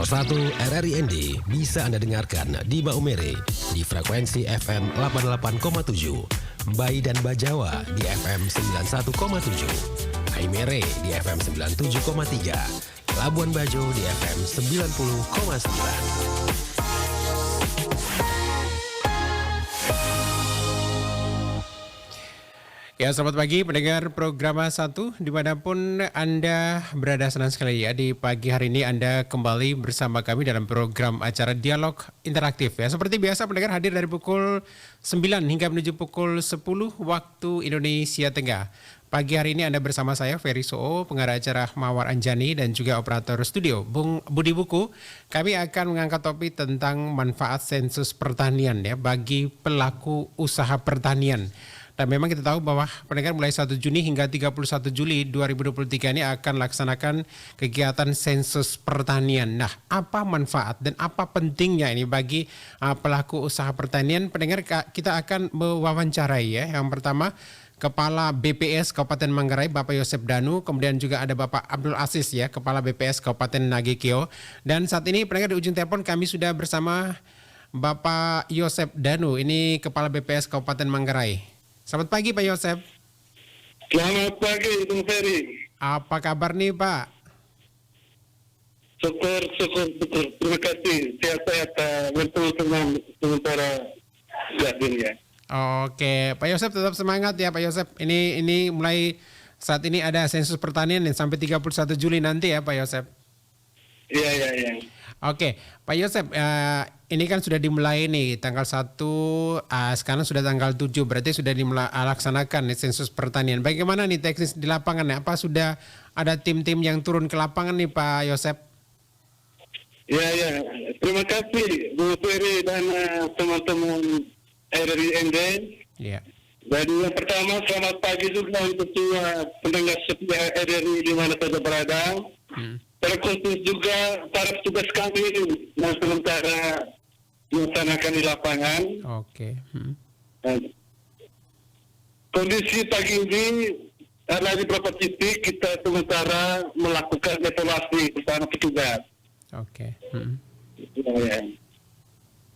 1 RRIND bisa Anda dengarkan di Maumere di frekuensi FM 88,7, Mbai dan Bajawa di FM 91,7, Haimere di FM 97,3, Labuan Bajo di FM 90,9. Ya, selamat pagi pendengar program 1 dimanapun Anda berada, senang sekali ya di pagi hari ini Anda kembali bersama kami dalam program acara Dialog Interaktif ya. Seperti biasa pendengar hadir dari pukul 9 hingga menuju pukul 10 waktu Indonesia Tengah. Pagi hari ini Anda bersama saya Ferry Soo, pengarah acara Mawar Anjani dan juga operator studio Bung Budi Buku. Kami akan mengangkat topik tentang manfaat sensus pertanian ya bagi pelaku usaha pertanian. Dan memang kita tahu bahwa pendengar mulai 1 Juni hingga 31 Juli 2023 ini akan laksanakan kegiatan sensus pertanian. Nah, apa manfaat dan apa pentingnya ini bagi pelaku usaha pertanian? Pendengar, kita akan mewawancarai ya. Yang pertama, Kepala BPS Kabupaten Manggarai, Bapak Yosep Danu, kemudian juga ada Bapak Abdul Aziz ya, Kepala BPS Kabupaten Nagekeo. Dan saat ini pendengar di ujung telepon kami sudah bersama Bapak Yosep Danu, ini Kepala BPS Kabupaten Manggarai. Selamat pagi Pak Yosep. Selamat pagi Bung Ferry. Apa kabar nih Pak? Syukur. Terima kasih. Sehat-sehat bertemu dengan sementara ya. Oke, Pak Yosep tetap semangat ya Pak Yosep. Ini mulai saat ini ada sensus pertanian sampai 31 Juli nanti ya Pak Yosep. Iya. Oke, Pak Yosep, ini kan sudah dimulai nih tanggal 1, sekarang sudah tanggal 7, berarti sudah dilaksanakan nih sensus pertanian. Bagaimana nih teknis di lapangan? Apa sudah ada tim-tim yang turun ke lapangan nih Pak Yosep? Ya. Terima kasih Bu Ferry dan teman-teman RRIND. Iya. Dan yang pertama, selamat pagi juga untuk semua pendengar setia RRI di mana saja berada. Terkhusus juga para petugas kami yang sementara melaksanakan di lapangan. Oke. Kondisi pagi ini ada di beberapa titik kita sementara melakukan evaluasi bersama petugas. Oke. Ya.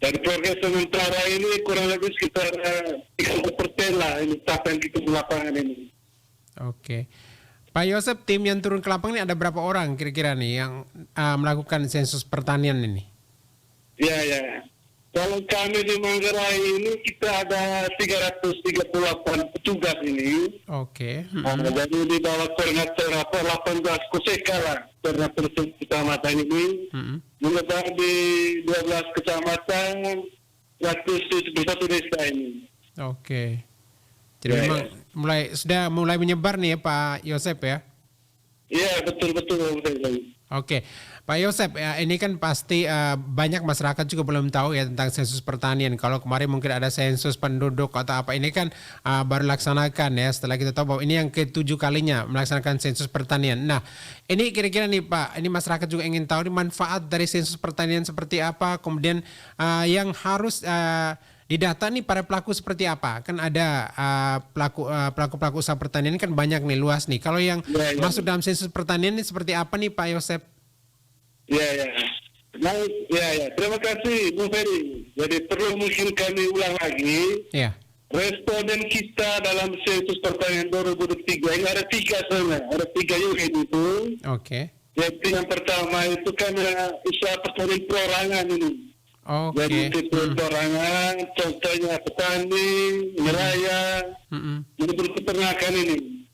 Dari progres sementara ini kurang lebih sekitar 30% lah ini capaian kita di lapangan ini. Oke. Pak Yosep, tim yang turun ke lapangan ini ada berapa orang kira-kira nih yang melakukan sensus pertanian ini? Ya. Kalau kami di Manggarai ini kita ada 338 petugas ini. Oke. Jadi di bawah koordinator 18 koseka lah, koordinator kecamatan ini. Menyebar di 12 kecamatan, 171 desa ini. Oke. Jadi memang sudah mulai menyebar nih ya Pak Yosep ya? Iya, betul. Oke, Pak Yosep, ya, ini kan pasti banyak masyarakat juga belum tahu ya tentang sensus pertanian. Kalau kemarin mungkin ada sensus penduduk atau apa, ini kan baru laksanakan ya setelah kita tahu bahwa ini yang ke-7 kalinya melaksanakan sensus pertanian. Nah, ini kira-kira nih Pak, ini masyarakat juga ingin tahu nih manfaat dari sensus pertanian seperti apa, kemudian yang harus didata nih para pelaku seperti apa? Kan ada pelaku usaha pertanian kan banyak nih, luas nih. Kalau yang masuk dalam sensus pertanian ini seperti apa nih Pak Yosep? Ya. Terima kasih Bu Ferry. Jadi perlu mungkin kami ulang lagi. Ya. Responden kita dalam sensus pertanian 2023 ini ada 3 sebenarnya. Ada 3 unit itu. Oke. Jadi yang pertama itu kan usaha pertanian perorangan ini. Jadi itu perorangan, contohnya petani, nelayan, ini peternakan ini.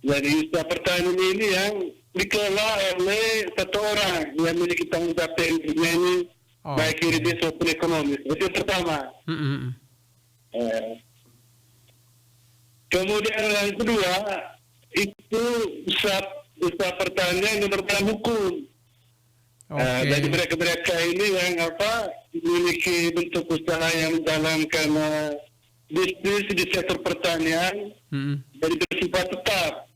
Jadi usaha pertanian ini yang dikelola oleh satu orang yang memiliki tanggung jawab ini, baik yuridis maupun ekonomis. Itu yang pertama. Kemudian yang kedua itu usaha pertanian yang berbadan hukum. Jadi mereka ini yang memiliki bentuk usaha yang menjalankan bisnis di sektor pertanian, jadi bersifat tetap.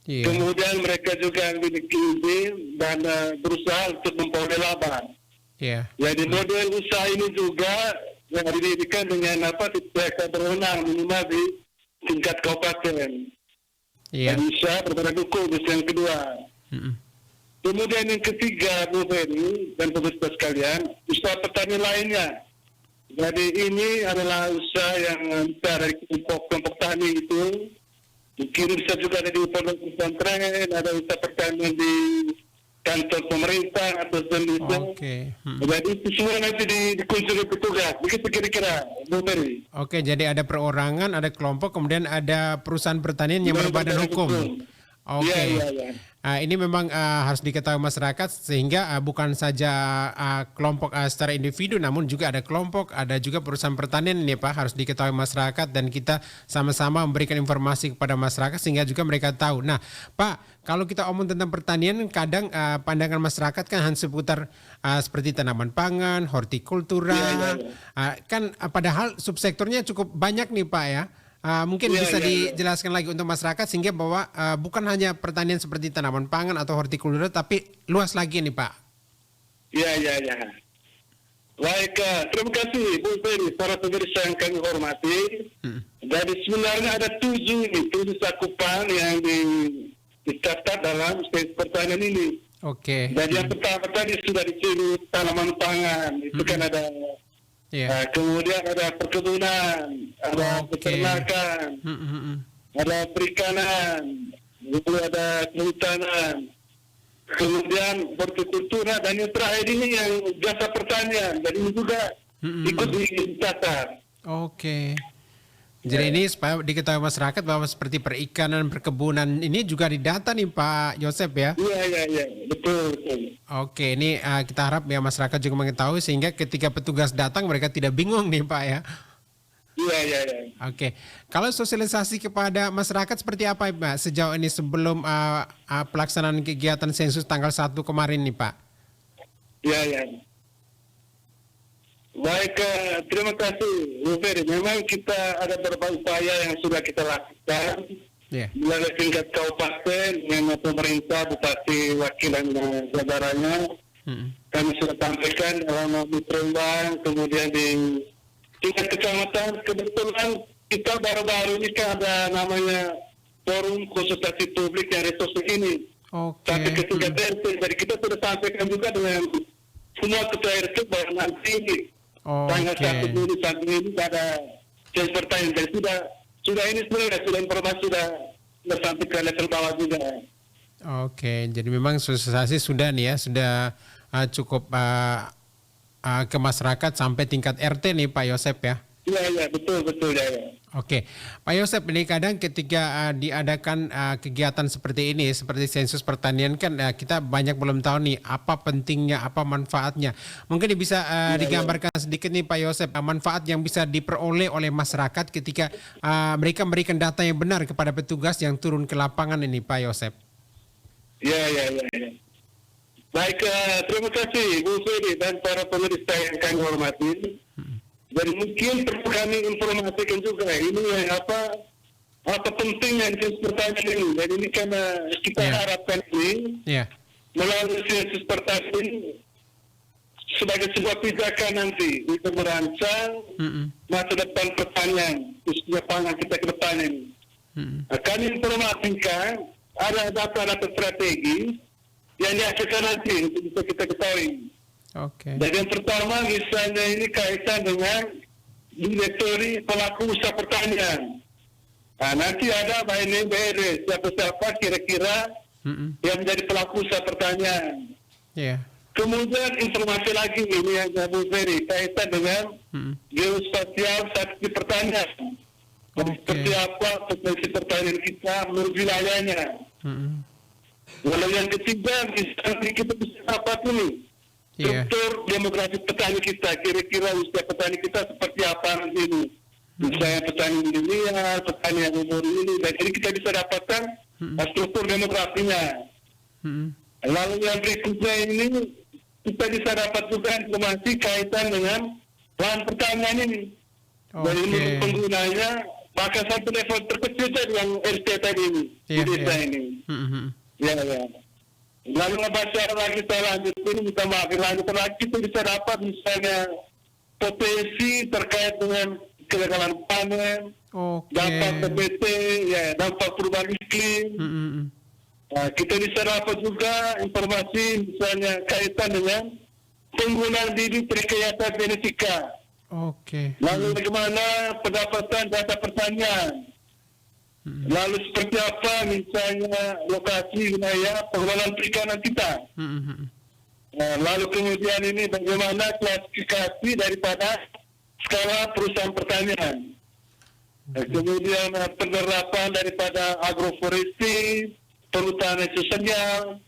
Kemudian mereka juga memiliki izin dan berusaha untuk memperoleh laba. Jadi model usaha ini juga yang didirikan dengan mereka berwenang minimal di tingkat kabupaten. Dan usaha berbadan hukum yang kedua. Kemudian yang ketiga, Bu Ferry dan pemirsa sekalian, usaha petani lainnya. Jadi ini adalah usaha yang bisa dari kelompok tani itu. Mungkin bisa juga ada di pondok pesantren, ada usaha pertanian di kantor pemerintah atau sendiri. Jadi itu semua nanti dikunjungi petugas. Begitu kira-kira, Bu Ferry. Oke, jadi ada perorangan, ada kelompok, kemudian ada perusahaan pertanian yang berbadan hukum. Oke. Iya. Ini memang harus diketahui masyarakat sehingga bukan saja kelompok secara individu, namun juga ada kelompok, ada juga perusahaan pertanian ini Pak, harus diketahui masyarakat dan kita sama-sama memberikan informasi kepada masyarakat sehingga juga mereka tahu. Nah Pak, kalau kita omong tentang pertanian, kadang pandangan masyarakat kan hanya seputar seperti tanaman pangan, hortikultura, kan padahal subsektornya cukup banyak nih Pak ya. Mungkin bisa dijelaskan lagi untuk masyarakat sehingga bahwa bukan hanya pertanian seperti tanaman pangan atau hortikultura tapi luas lagi nih Pak. Iya. Baik, terima kasih Bu Ferry, para pemirsa yang kami hormati. Jadi sebenarnya ada 7 cakupan yang dicatat dalam stage pertanian ini. Oke. Jadi yang pertama tadi sudah disebut tanaman pangan, itu kan ada. Kemudian ada perkebunan, ada peternakan, ada perikanan, lalu ada kehutanan, kemudian hortikultura, dan yang terakhir ini yang jasa pertanian. Jadi ini juga ikut dicatat. Oke. Jadi ini supaya diketahui masyarakat bahwa seperti perikanan, perkebunan ini juga didata nih Pak Yosep ya? Iya, betul. Oke, ini kita harap ya masyarakat juga mengetahui sehingga ketika petugas datang mereka tidak bingung nih Pak ya? Iya. Oke, kalau sosialisasi kepada masyarakat seperti apa Pak sejauh ini sebelum pelaksanaan kegiatan sensus tanggal 1 kemarin nih Pak? Iya. Baik, terima kasih Bu Ferry. Memang kita ada beberapa upaya yang sudah kita lakukan melalui tingkat kabupaten dengan pemerintah, bupati, wakil dan jajarannya. Kami sudah sampaikan dalam Mutrembang, kemudian di tingkat kecamatan. Kebetulan kita baru-baru ini kan ada namanya forum konsultasi publik yang resource ini. Sampai ke tingkat RT. Jadi kita sudah sampaikan juga dengan semua ketua RT bahwa nanti tanggal 1 Juli sampai ini ada sensus pertanian. Dan sudah ini sebenarnya sudah informasi sudah sampai ke level bawah juga. Oke, jadi memang sosialisasi sudah nih ya, sudah cukup ke masyarakat sampai tingkat RT nih Pak Yosep ya? Iya, betul ya. Oke, Pak Yosep, ini kadang ketika diadakan kegiatan seperti ini, seperti sensus pertanian kan kita banyak belum tahu nih apa pentingnya, apa manfaatnya. Mungkin bisa digambarkan sedikit nih Pak Yosep, manfaat yang bisa diperoleh oleh masyarakat ketika mereka memberikan data yang benar kepada petugas yang turun ke lapangan ini Pak Yosep. Iya. Baik, terima kasih Bu Ferry dan para pemirsa yang kami hormati. Jadi mungkin perlu kami informasikan juga ini apa pentingnya sensus pertanian ini. Jadi ini karena kita harapkan ini melalui sensus pertanian ini sebagai sebuah pijakan nanti untuk merancang masa depan pertanian, khususnya pangan kita ke depan ini. Kami informasikan ada data-data strategi yang dihasilkan nanti untuk bisa kita ketahui. Jadi yang pertama misalnya ini kaitan dengan direktori pelaku usaha pertanian. Nanti ada by name BRS, siapa-siapa kira-kira yang menjadi pelaku usaha pertanian. Kemudian informasi lagi ini yang Bu Ferry kaitan dengan geospasial statistik pertanian. Seperti apa potensi pertanian kita menurut wilayahnya. Lalu yang ketiga misalnya kita bisa dapat ini struktur demografi petani kita, kira-kira usia petani kita seperti apa nanti ini. Misalnya petani milenial, petani yang umur ini, dan ini kita bisa dapatkan struktur demografinya. Lalu yang berikutnya ini kita bisa dapat juga informasi kaitan dengan lahan pertanian ini. Dari menurut penggunanya, bahkan sampai level terkecil tadi yang RT tadi ini, di desa ini. Ya. Lalu baca lagi saya lanjutin, minta maaf lanjut lagi kita bisa dapat misalnya potensi terkait dengan kegagalan panen, dampak PBT, dampak perubahan iklim, Kita bisa dapat juga informasi misalnya kaitan dengan penggunaan bibit rekayasa genetika. Oke. Lalu bagaimana pendapatan data pertanian. Lalu seperti apa misalnya lokasi wilayah pengelolaan perikanan kita. Lalu kemudian ini bagaimana klasifikasi daripada skala perusahaan pertanian. Kemudian penerapan daripada agroforestry, perhutanan sosial,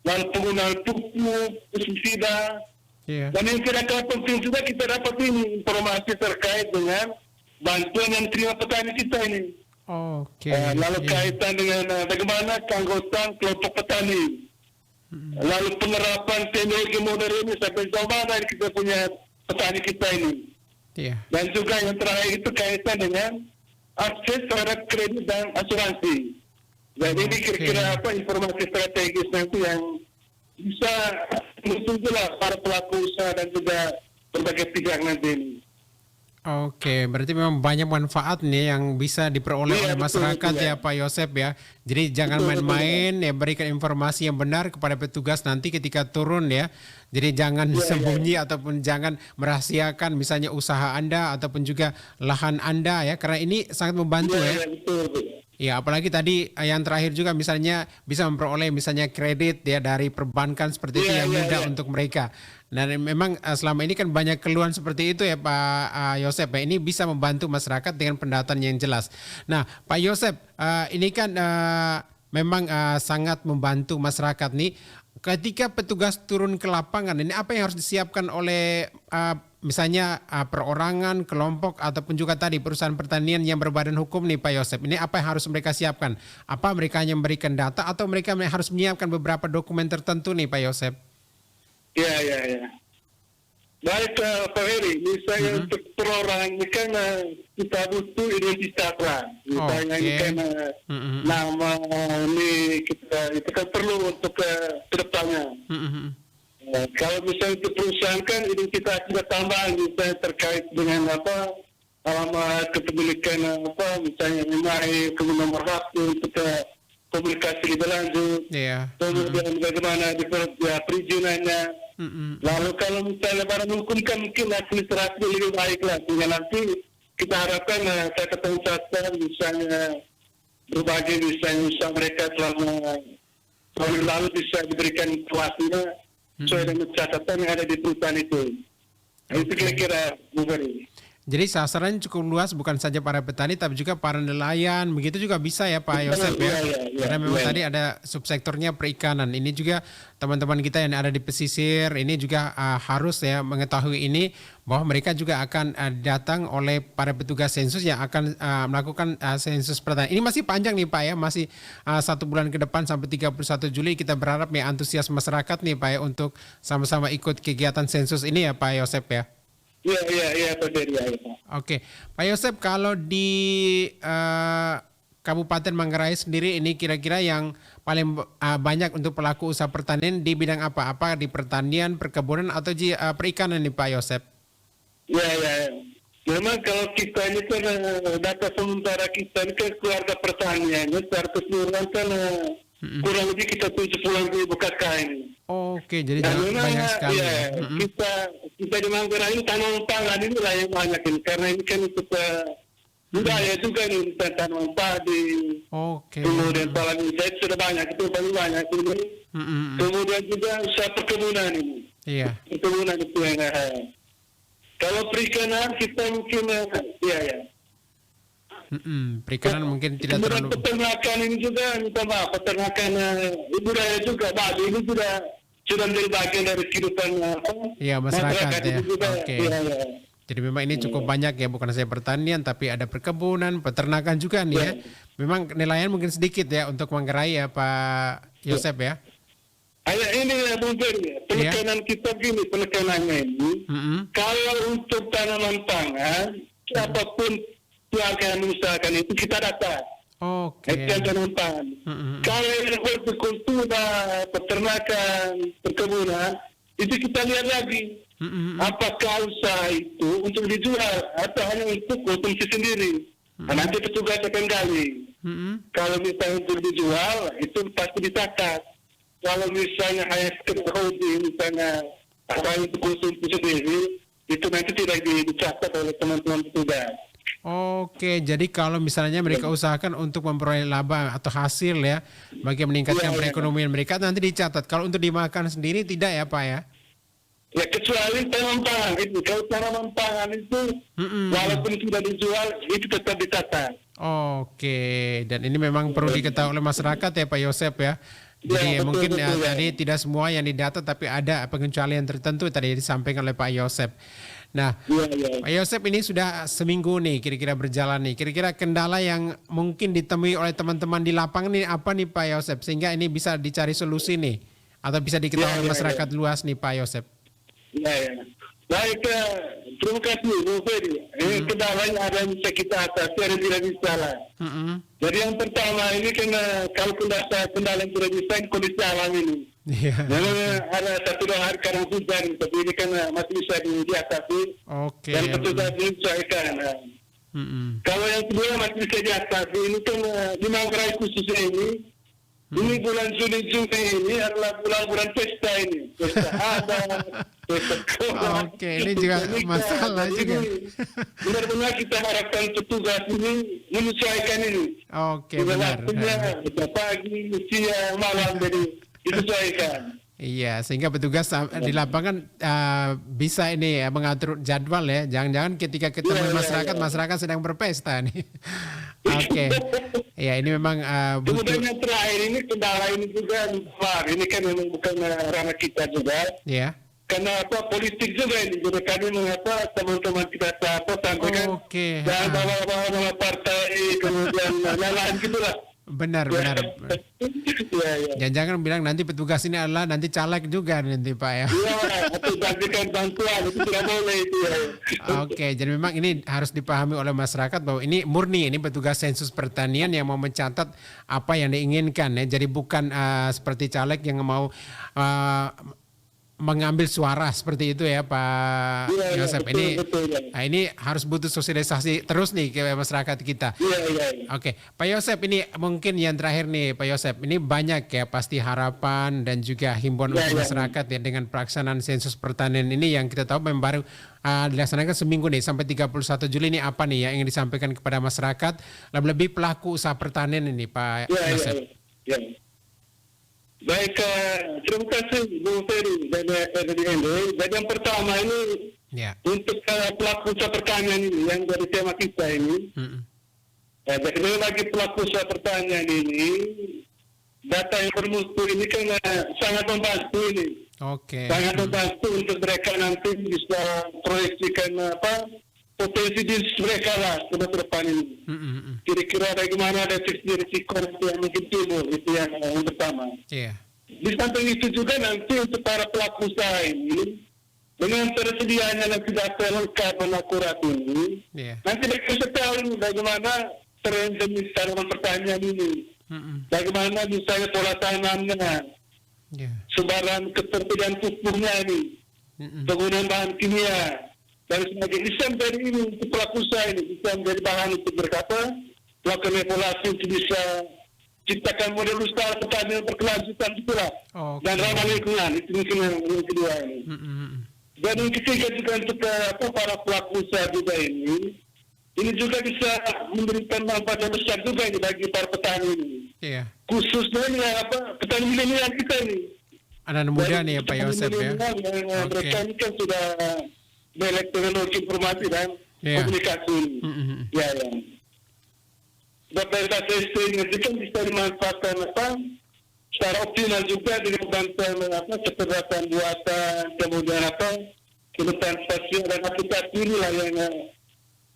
lalu penggunaan pupuk, pestisida. Dan yang kira-kira penting juga kita dapat ini informasi terkait dengan bantuan yang terima petani kita ini. Lalu kaitan dengan bagaimana keanggotaan kelompok petani. Lalu penerapan teknologi modern ini sampai jauh mana kita punya petani kita ini. Dan juga yang terakhir itu kaitan dengan akses terhadap kredit dan asuransi. Dan ini kira-kira apa informasi strategis nanti yang bisa menunjuklah para pelaku usaha dan juga berbagai pihak nanti ini. Oke, berarti memang banyak manfaat nih yang bisa diperoleh oleh masyarakat ya Pak Yosep ya. Jadi jangan main-main ya, berikan informasi yang benar kepada petugas nanti ketika turun ya. Jadi jangan sembunyi ataupun jangan merahasiakan misalnya usaha Anda ataupun juga lahan Anda ya, karena ini sangat membantu ya. Ya, apalagi tadi yang terakhir juga misalnya bisa memperoleh misalnya kredit ya dari perbankan seperti itu yang mudah untuk mereka. Dan memang selama ini kan banyak keluhan seperti itu ya Pak Yosep. Ini bisa membantu masyarakat dengan pendataan yang jelas. Nah Pak Yosep, ini kan memang sangat membantu masyarakat nih. Ketika petugas turun ke lapangan, ini apa yang harus disiapkan oleh misalnya perorangan, kelompok, ataupun juga tadi perusahaan pertanian yang berbadan hukum nih Pak Yosep. Ini apa yang harus mereka siapkan? Apa mereka hanya memberikan data atau mereka harus menyiapkan beberapa dokumen tertentu nih Pak Yosep? Ya. Baik Pak Heri, misalnya untuk perorangan ini kan kita butuh identitas lah. Misalnya ini kan nama ini kita itu kan perlu untuk ke depannya. Kalau misalnya untuk perusahaan kan identitas kita tambahan misalnya terkait dengan apa alamat kepemilikan apa misalnya email, kemudian nomor HP untuk komunikasi lebih lanjut. Kemudian bagaimana perizinannya. Lalu kalau misalnya barang hukum kan mungkin administrasi lebih baik lah. Sehingga nanti kita harapkan catatan misalnya berbagai misalnya usaha mereka selama tahun lalu bisa diberikan informasinya sesuai dengan catatan yang ada di perusahaan itu. Itu kira-kira Bu Ferry. Jadi sasarannya cukup luas, bukan saja para petani tapi juga para nelayan, begitu juga bisa ya Pak Yosep ya. Karena memang tadi ada subsektornya perikanan. Ini juga teman-teman kita yang ada di pesisir ini juga harus ya mengetahui ini bahwa mereka juga akan datang oleh para petugas sensus yang akan melakukan sensus pertanian. Ini masih panjang nih Pak ya, masih 1 bulan ke depan sampai 31 Juli. Kita berharap ya antusias masyarakat nih Pak ya untuk sama-sama ikut kegiatan sensus ini ya Pak Yosep ya. Iya, Pak Ferry. Oke, Pak Yosep, kalau di Kabupaten Manggarai sendiri ini kira-kira yang paling banyak untuk pelaku usaha pertanian di bidang apa? Apa di pertanian, perkebunan atau di perikanan nih Pak Yosep? Ya. Memang kalau kita ini kan data sementara kita ini kan keluarga pertaniannya secara keseluruhan kan kurang lebih kita 70.000 KK ini. Oke, jadi banyak sekali. Ya, kita di Manggarai ini tanaman pangan ini lah yang banyak ini karena ini kan kita budaya juga nih tanaman padi. Kemudian palang saya sudah banyak itu paling banyak ini. Kemudian juga usaha perkebunan ini. Perkebunan itu yang kalau perikanan kita mungkin perikanan mungkin tidak terlalu. Peternakan ini juga minta maaf, peternakan budaya juga babi ini sudah menjadi bagian dari kehidupan masyarakat ya. Oke. Jadi memang ini cukup banyak ya, bukan saja pertanian tapi ada perkebunan, peternakan juga nih ya. Memang nelayan mungkin sedikit ya untuk Manggarai ya Pak Yosep ya. Ini ya Bung Ferry, penekanan kita gini, penekanannya ini. Kalau untuk tanaman pangan, siapapun yang akan mengusahakan itu kita data. Tanaman pangan. Kalau yang hortikultura, peternakan, perkebunan, itu kita lihat lagi. Apakah usaha itu untuk dijual atau hanya untuk konsumsi sendiri. Nanti petugas akan gali. Kalau misalnya untuk dijual, itu pasti dicatat. Kalau misalnya hanya sekedar hobi, misalnya apa itu konsumsi sendiri, itu nanti tidak dicatat oleh teman-teman petugas. Oke, jadi kalau misalnya mereka usahakan untuk memperoleh laba atau hasil ya, bagi meningkatkan perekonomian mereka nanti dicatat. Kalau untuk dimakan sendiri tidak ya Pak ya? Ya kecuali tanaman pangan itu. Kalau tanaman pangan itu, walaupun sudah dijual, itu tetap dicatat. Oke, dan ini memang perlu diketahui oleh masyarakat ya Pak Yosep ya. Jadi mungkin tadi tidak semua yang didata, tapi ada pengecualian tertentu tadi disampaikan oleh Pak Yosep. Nah, Pak Yosep ini sudah seminggu nih kira-kira berjalan nih. Kira-kira kendala yang mungkin ditemui oleh teman-teman di lapangan ini apa nih Pak Yosep? Sehingga ini bisa dicari solusi nih. Atau bisa diketahui oleh masyarakat luas nih Pak Yosep. Baik, terima kasih Bu Ferry. Ini kendalanya ada yang bisa kita atasi, ada yang tidak bisa lah. Jadi yang pertama ini karena kalau kendala yang tidak bisa, kondisi alam ini. Memang ada 1-2 hari kadang hujan, tapi ini kan masih bisa diatasi. Dan petugas menyesuaikan. Kalau yang kedua masih bisa diatasi, ini kan di Manggarai khususnya ini. Ini bulan Juli ini adalah bulan pesta ini. Pesta ada, pesta kurang. Oke, ini juga masalah juga. Benar-benar kita harapkan petugas ini menyesuaikan ini. Oke, benar. Waktunya pagi, siang, malam, jadi disesuaikan. Iya, sehingga petugas di lapangan bisa ini mengatur jadwal ya. Jangan-jangan ketika ketemu masyarakat sedang berpesta nih. Oke. Ya, ini memang butuh. Kemudian yang terakhir ini kendala ini juga ini kan memang bukan ranah kita juga. Iya. Karena politik juga ini. Jadi kami mengapa teman-teman kita sampaikan. Jangan bawa-bawa nama partai kemudian lain gitulah. Benar. Jangan-jangan bilang nanti petugas ini adalah nanti caleg juga nanti Pak ya. Iya, atau gantikan bantuan itu tidak boleh itu ya. Oke, jadi memang ini harus dipahami oleh masyarakat bahwa ini murni ini petugas sensus pertanian yang mau mencatat apa yang diinginkan ya. Jadi bukan seperti caleg yang mau mengambil suara seperti itu ya Pak Yosep. Ini harus butuh sosialisasi terus nih ke masyarakat kita. Oke, Pak Yosep ini mungkin yang terakhir nih Pak Yosep. Ini banyak ya pasti harapan dan juga himbauan untuk masyarakat ya dengan pelaksanaan sensus pertanian ini yang kita tahu memang baru dilaksanakan seminggu nih sampai 31 Juli ini apa nih yang ingin disampaikan kepada masyarakat lebih pelaku usaha pertanian ini Pak Yosep. Baik, terima kasih Bu Ferry dan RDND. Dan yang pertama ini untuk pelaku usaha pertanian ini yang dari tema kita ini. Jadi lagi pelaku usaha pertanian ini, data yang bermutu ini kan sangat membantu ini. Sangat membantu untuk mereka nanti bisa proyeksikan potensi bisnis mereka lah ke depan ini. Kira-kira bagaimana ada risiko yang mungkin timbul, itu yang pertama. Di samping itu juga nanti untuk para pelaku usaha ini, dengan tersedianya nanti data lengkap dan akurat ini, nanti mereka bisa tahu bagaimana tren jenis tanaman pertanian ini. Bagaimana misalnya pola tanamnya, sebaran ketersediaan pupuknya ini, penggunaan bahan kimia, dan sebagainya. Bisa menjadi ini untuk pelaku usaha ini, bisa menjadi bahan untuk berkata, melakukan evaluasi untuk bisa ciptakan model usaha pertanian berkelanjutan itulah. Dan ramah lingkungan, itu mungkin yang kedua ini. Dan yang ketiga juga untuk para pelaku usaha juga ini juga bisa memberikan manfaat yang besar juga ini bagi para petani ini. Khususnya ini petani milenial kita ini. Anak muda nih ya Pak Yosep ya. Mereka ini kan sudah melek teknologi informasi dan komunikasi. Dari data ini kan bisa dimanfaatkan secara optimal juga dengan bantuan kecerdasan buatan, kemudian kebutuhan spasial dan aplikasi inilah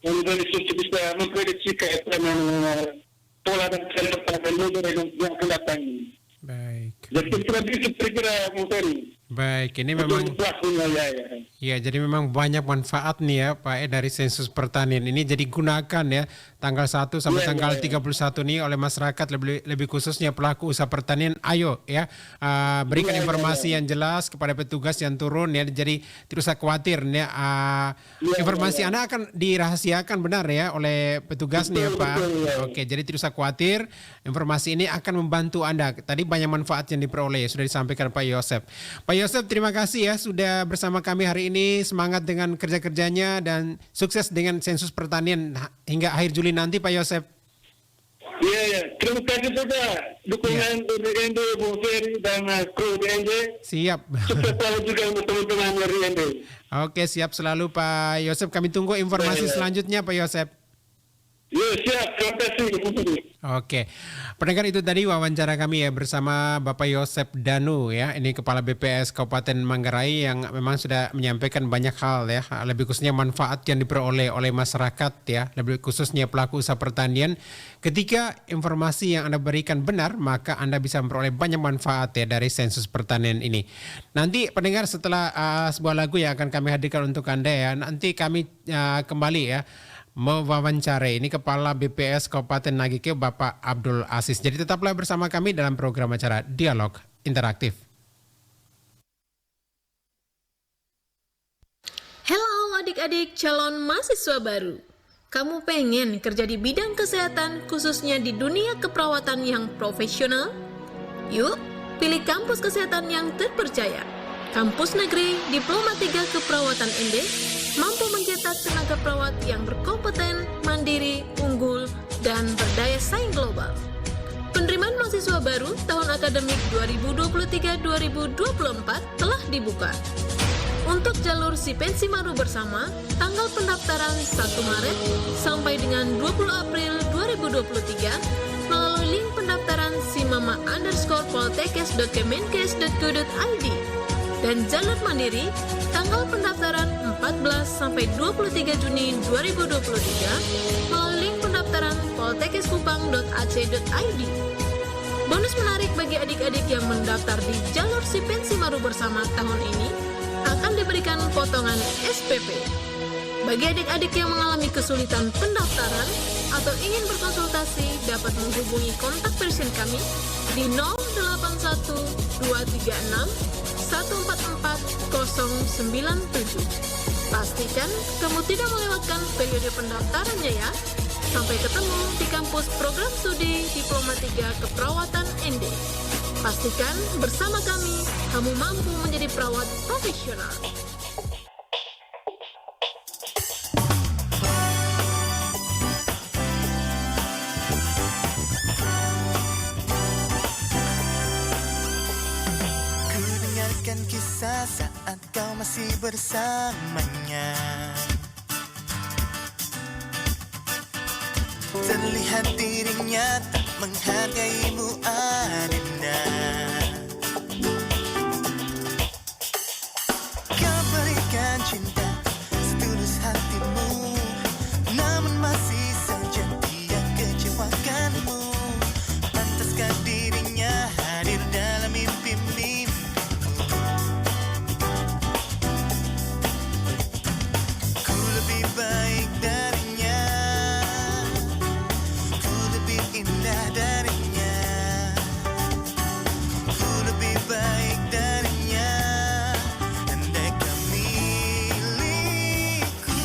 yang bisa memprediksi keekonomian pola dan tren pertanian modern yang akan datang ini. Baik. Jadi kira-kira Bu Ferry. Baik, ini Untuk memang pelakunya ya. ya, jadi memang banyak manfaat nih ya Pak dari sensus pertanian ini. Jadi gunakan ya tanggal 1 sampai Iya, tanggal iya. 31 nih oleh masyarakat lebih khususnya pelaku usaha pertanian. Ayo ya berikan Iya, iya, informasi yang jelas kepada petugas yang turun ya. Jadi tidak usah khawatir ya. Informasi Anda akan dirahasiakan benar ya oleh petugas nih ya Pak. Betul, ya. Oke, jadi tidak usah khawatir. Informasi ini akan membantu Anda. Tadi banyak manfaat yang diperoleh sudah disampaikan Pak Yosef. Pak Yosef, terima kasih ya sudah bersama kami hari ini. Semangat dengan kerja-kerjanya dan sukses dengan sensus pertanian hingga akhir Juli nanti Pak Yosef. Iya, ya. Terima kasih juga dukungan DND, Bu Ferry dan kru DND. Siap. Sukses selalu juga untuk teman-teman dari DND. Oke, siap selalu Pak Yosef. Kami tunggu informasi selanjutnya Pak Yosef. Ya, siap. Terima kasih. Oke, pendengar itu tadi wawancara kami ya bersama Bapak Yosef Danu ya, ini Kepala BPS Kabupaten Manggarai yang memang sudah menyampaikan banyak hal ya, lebih khususnya manfaat yang diperoleh oleh masyarakat ya, lebih khususnya pelaku usaha pertanian. Ketika informasi yang Anda berikan benar, maka Anda bisa memperoleh banyak manfaat ya dari sensus pertanian ini. Nanti pendengar setelah sebuah lagu yang akan kami hadirkan untuk Anda ya, nanti kami kembali ya mewawancarai ini Kepala BPS Kabupaten Nagike Bapak Abdul Aziz. Jadi tetaplah bersama kami dalam program acara Dialog Interaktif. Halo adik-adik calon mahasiswa baru. Kamu pengen kerja di bidang kesehatan khususnya di dunia keperawatan yang profesional? Yuk, pilih kampus kesehatan yang terpercaya. Kampus Negeri Diploma 3 Keperawatan ND mampu mencetak tenaga perawat yang berkompeten, mandiri, unggul, dan berdaya saing global. Penerimaan mahasiswa baru tahun akademik 2023-2024 telah dibuka. Untuk jalur Sipensi Maru Bersama, tanggal pendaftaran 1 Maret sampai dengan 20 April 2023 melalui link pendaftaran simama_poltekes.kemenkes.go.id. Dan jalur mandiri, tanggal pendaftaran 14 sampai 23 Juni 2023 melalui link pendaftaran poltekeskupang.ac.id. Bonus menarik bagi adik-adik yang mendaftar di jalur Sipensi Maru Bersama tahun ini akan diberikan potongan SPP. Bagi adik-adik yang mengalami kesulitan pendaftaran atau ingin berkonsultasi dapat menghubungi kontak person kami di 081 236 144097. Pastikan kamu tidak melewatkan periode pendaftarannya ya. Sampai ketemu di kampus program studi Diploma 3 Keperawatan ND. Pastikan bersama kami kamu mampu menjadi perawat profesional. Kisah saat kau masih bersamanya, terlihat dirinya tak menghargaimu adanya. Kau berikan cinta setulus hatimu, namun masih saja dia kecewakanmu. Pantaskah dirinya hadir dalam mimpi-mimpi? Baik darinya, ku lebih indah darinya, ku lebih baik darinya. Andai kau milikku,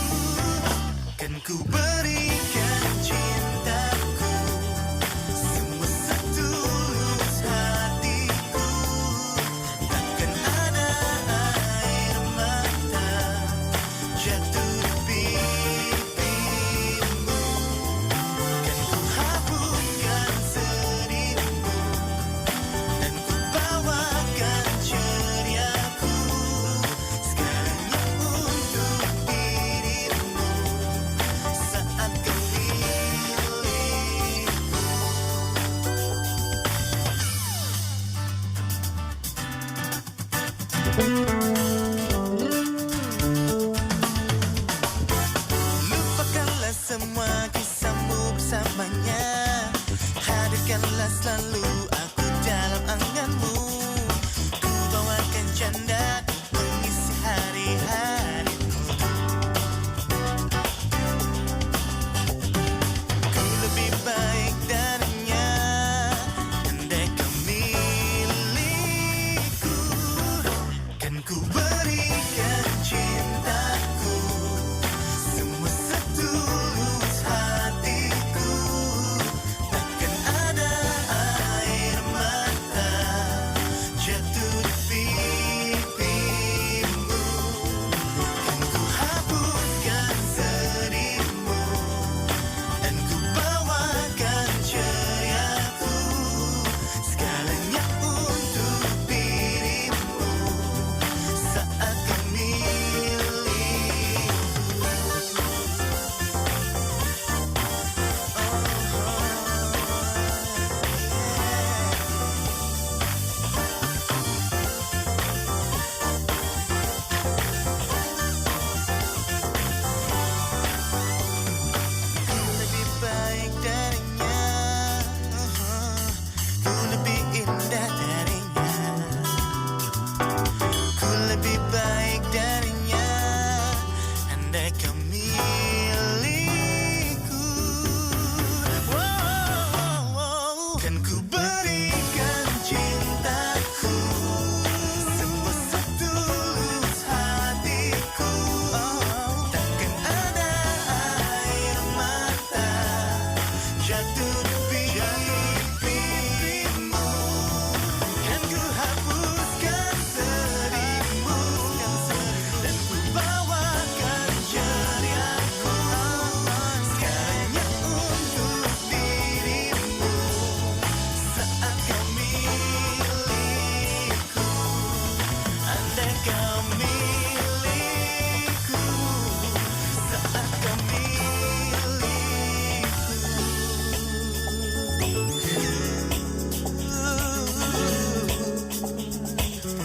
kan ku berikan cintaku, semua setulus hatiku. Takkan ada air mata jatuh lupakanlah semua kisahmu bersamanya, hadirkanlah selalu aku dalam anganmu. Ku bawakan canda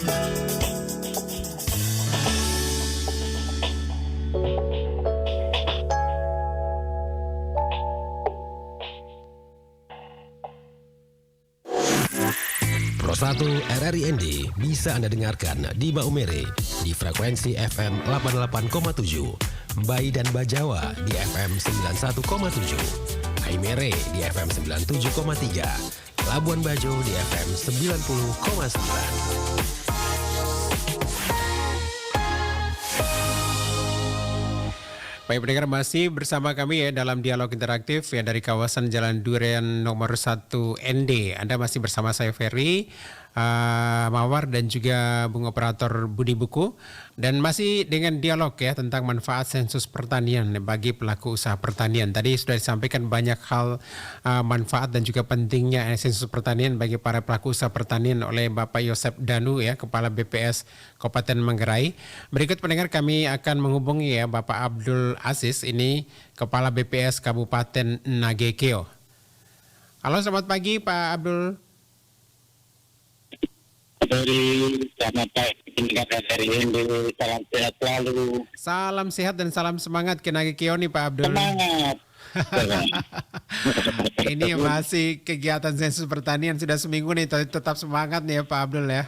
Pro 1 RRIND bisa Anda dengarkan di Maumere di frekuensi FM 88,7, Mbai dan Bajawa di FM 91,7, Haimere di FM 97,3, Labuan Bajo di FM 90,9. Baik pendengar, masih bersama kami ya dalam dialog interaktif ya dari kawasan Jalan Durian nomor 1 ND. Anda masih bersama saya Ferry, Mawar dan juga Bung Operator Budi Buku. Dan masih dengan dialog ya tentang manfaat sensus pertanian bagi pelaku usaha pertanian. Tadi sudah disampaikan banyak hal manfaat dan juga pentingnya sensus pertanian bagi para pelaku usaha pertanian oleh Bapak Yosep Danu ya, Kepala BPS Kabupaten Manggarai. Berikut pendengar kami akan menghubungi ya Bapak Abdul Aziz, ini Kepala BPS Kabupaten Nagekeo. Halo, selamat pagi Pak Abdul. Selamat pagi, salam sehat selalu. Salam sehat dan salam semangat ke Nagekeo nih Pak Abdul. Semangat. Ini masih kegiatan sensus pertanian sudah seminggu nih, tetap semangat nih ya Pak Abdul ya.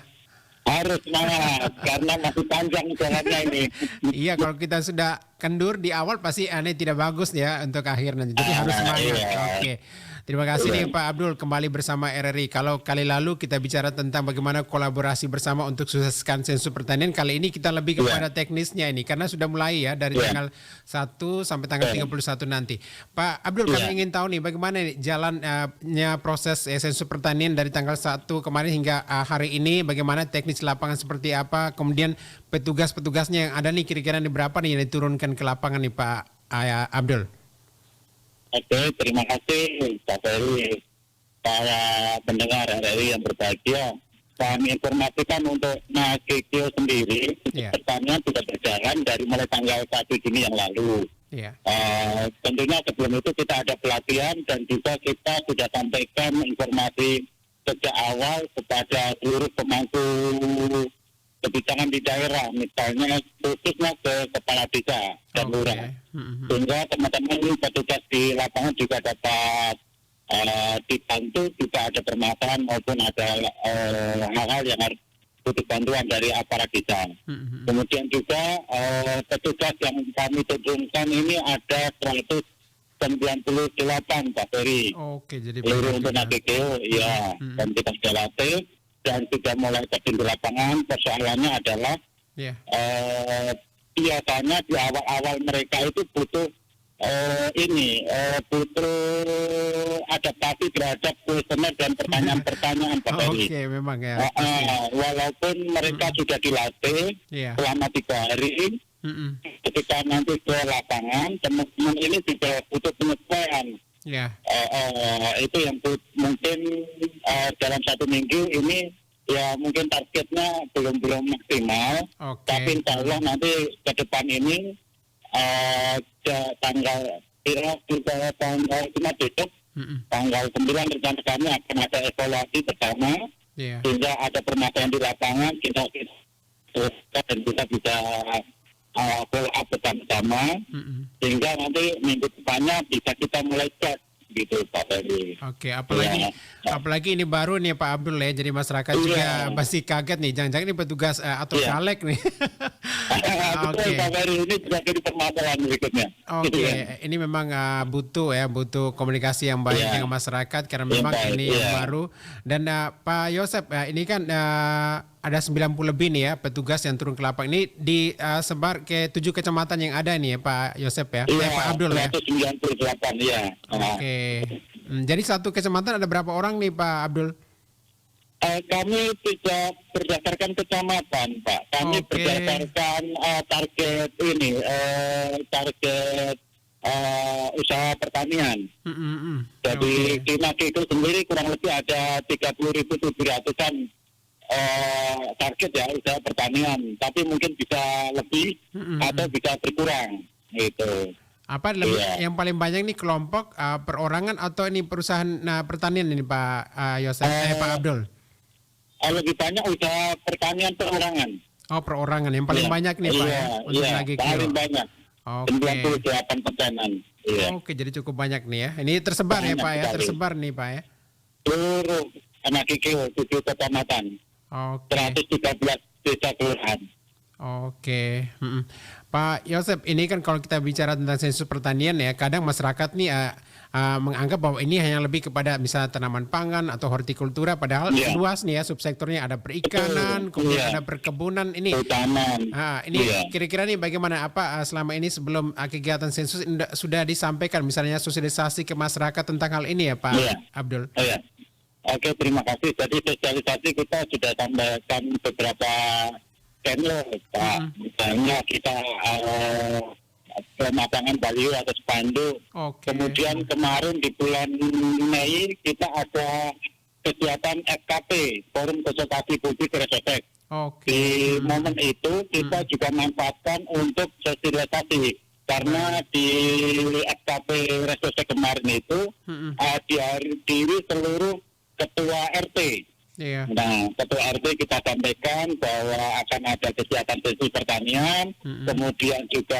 Harus semangat karena masih panjang jalannya ini. Iya, kalau kita sudah kendur di awal pasti aneh tidak bagus ya untuk akhir nanti. Jadi harus semangat. Iya. Oke. Terima kasih nih Pak Abdul kembali bersama RRI. Kalau kali lalu kita bicara tentang bagaimana kolaborasi bersama untuk sukseskan sensus pertanian, kali ini kita lebih kepada teknisnya ini karena sudah mulai ya dari tanggal 1 sampai tanggal 31 nanti. Pak Abdul, kami ingin tahu nih bagaimana nih jalannya proses sensus pertanian dari tanggal 1 kemarin hingga hari ini, bagaimana teknis lapangan seperti apa, kemudian petugas-petugasnya yang ada nih kira-kira nih berapa nih yang diturunkan ke lapangan nih Pak Abdul. Oke, terima kasih Pak Ferry, para pendengar RRI yang berbahagia. Kami informasikan untuk Nagekeo sendiri, pertanian sudah berjalan dari mulai tanggal 1 Juni yang lalu. Tentunya sebelum itu kita ada pelatihan dan juga kita sudah sampaikan informasi sejak awal kepada seluruh pemangku kebijakan di daerah, misalnya khususnya ke kepala desa dan lurah. Sehingga teman-teman petugas di lapangan juga dapat dibantu jika ada permasalahan maupun ada hal-hal yang harus butuh bantuan dari aparat desa. Kemudian juga petugas yang kami turunkan ini ada 198 Pak Ferry. Oke, jadi seluruh untuk Nagekeo, ya, dan kita sudah latih dan sudah mulai terjun di lapangan. Persoalannya adalah biasanya di awal-awal mereka itu butuh butuh adaptasi terhadap kuesioner dan pertanyaan-pertanyaan Pak Ferry. Oke, memang ya. Walaupun mereka sudah dilatih selama 3 hari, ketika nanti ke lapangan, teman-teman ini juga butuh penyesuaian. Itu yang mungkin dalam 1 minggu ini ya mungkin targetnya belum maksimal. Tapi insya Allah nanti ke depan ini tanggal besok, tanggal 9 rencana kami akan ada evaluasi bersama, sehingga ada permasalahan di lapangan kita dan kita bisa follow up bersama, sehingga nanti minggu depannya bisa kita mulai cek gitu Pak Ferry. Oke, apalagi ini baru nih Pak Abdul ya, jadi masyarakat juga masih kaget nih, jangan-jangan ini petugas atau caleg nih. Betul Pak Ferry, ini juga jadi permasalahan berikutnya. Ini memang butuh komunikasi yang baik dengan masyarakat karena memang ini yang baru. Dan Pak Yosep, ini kan ada 90 lebih nih ya petugas yang turun ke lapangan. Ini disebar ke 7 kecamatan yang ada nih ya Pak Yosep ya. Pak Abdul ya. 198 ya. Oke. Jadi satu kecamatan ada berapa orang nih Pak Abdul? Kami tidak berdasarkan kecamatan Pak. Kami berdasarkan target usaha pertanian. Jadi di Nagekeo sendiri kurang lebih ada 30.700-an target ya usaha pertanian, tapi mungkin bisa lebih atau bisa berkurang gitu. Apa yang paling banyak nih kelompok perorangan atau ini perusahaan pertanian ini Pak Yosef Pak Abdul? lebih banyak usaha pertanian perorangan. Oh, perorangan yang paling banyak nih Pak ya untuk lagi paling kilo. banyak. Oke. 98%-an. Iya. Oke, jadi cukup banyak nih ya. Ini tersebar ya Banyak Pak ya, sekali. tersebar nih Pak ya. Seluruh anak kikil 7 kecamatan, Oke. 113 desa kelurahan. Oke, Pak Yosep, ini kan kalau kita bicara tentang sensus pertanian ya, kadang masyarakat nih menganggap bahwa ini hanya lebih kepada misalnya tanaman pangan atau hortikultura, padahal Iya. luas nih ya subsektornya, ada perikanan, Betul, kemudian iya. ada perkebunan. Ini, Hutanan. ini Iya. kira-kira nih bagaimana selama ini sebelum kegiatan sensus sudah disampaikan misalnya sosialisasi ke masyarakat tentang hal ini ya Pak Iya. Abdul? Oh ya. Oke, terima kasih. Jadi sosialisasi kita sudah tambahkan beberapa channel, Pak. Misalnya kita pemasangan baliho atau spanduk. Oke. Kemudian kemarin di bulan Mei kita ada kegiatan FKP, Forum Konsultasi Publik Resosek. Oke. Di momen itu kita juga manfaatkan untuk sosialisasi. Karena di FKP Resosek kemarin itu dihadiri seluruh ketua RT. Iya. Nah, ketua RT kita sampaikan bahwa akan ada kegiatan sensus pertanian, kemudian juga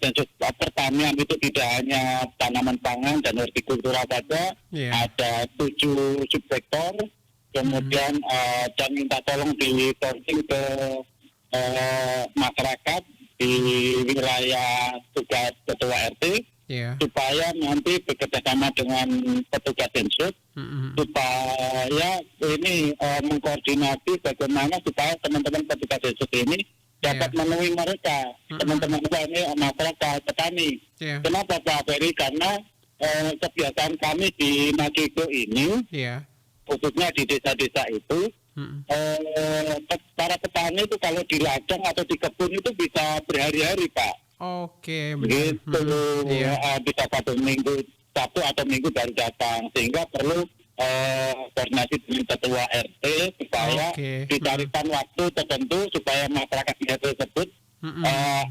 sensus pertanian itu tidak hanya tanaman pangan dan hortikultura saja, Iya. ada 7 subsektor, kemudian dan minta tolong di posting ke masyarakat di wilayah tugas ketua RT, Iya. supaya nanti bekerjasama dengan petugas sensus supaya ini mengkoordinasi bagaimana supaya teman-teman petugas sensus ini dapat menemui mereka, teman-teman ini masyarakat petani. Iya. Kenapa Pak Ferry? Karena kebiasaan kami di Makigo ini, Iya. khususnya di desa-desa itu, para petani itu kalau di ladang atau di kebun itu bisa berhari-hari Pak. Oke, benar. Gitu. Iya. Bisa satu atau minggu baru datang, sehingga perlu koordinasi dengan ketua RT supaya Oke. dicarikan waktu tertentu supaya masyarakat tersebut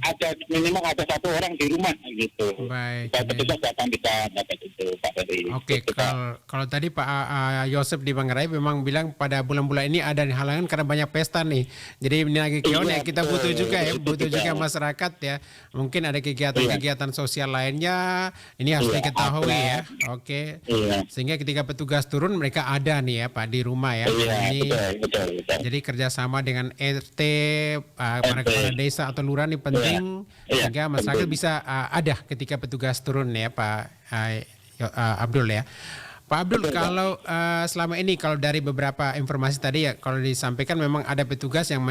ada minimal ada 1 orang di rumah gitu. Baik. Supaya petugas datang bisa dapat itu Pak Ferry. Oke, Gitu, Pak. kalau tadi Pak Yosep di Manggarai memang bilang pada bulan-bulan ini ada halangan karena banyak pesta nih. Jadi ini lagi kion ya, kita butuh juga ya, Itu butuh juga juga. masyarakat ya. Mungkin ada kegiatan-kegiatan sosial lainnya, ini harus Iya, diketahui ada. ya. Oke. Iya. Sehingga ketika petugas turun mereka ada nih ya Pak di rumah ya. Iya, Ini betul. jadi kerjasama dengan RT, para kepala desa atau lurah ini penting Iya, sehingga masyarakat penting. bisa ada ketika petugas turun ya Pak Abdul ya. Pak Abdul, Betul, Pak. kalau selama ini kalau dari beberapa informasi tadi ya, kalau disampaikan memang ada petugas yang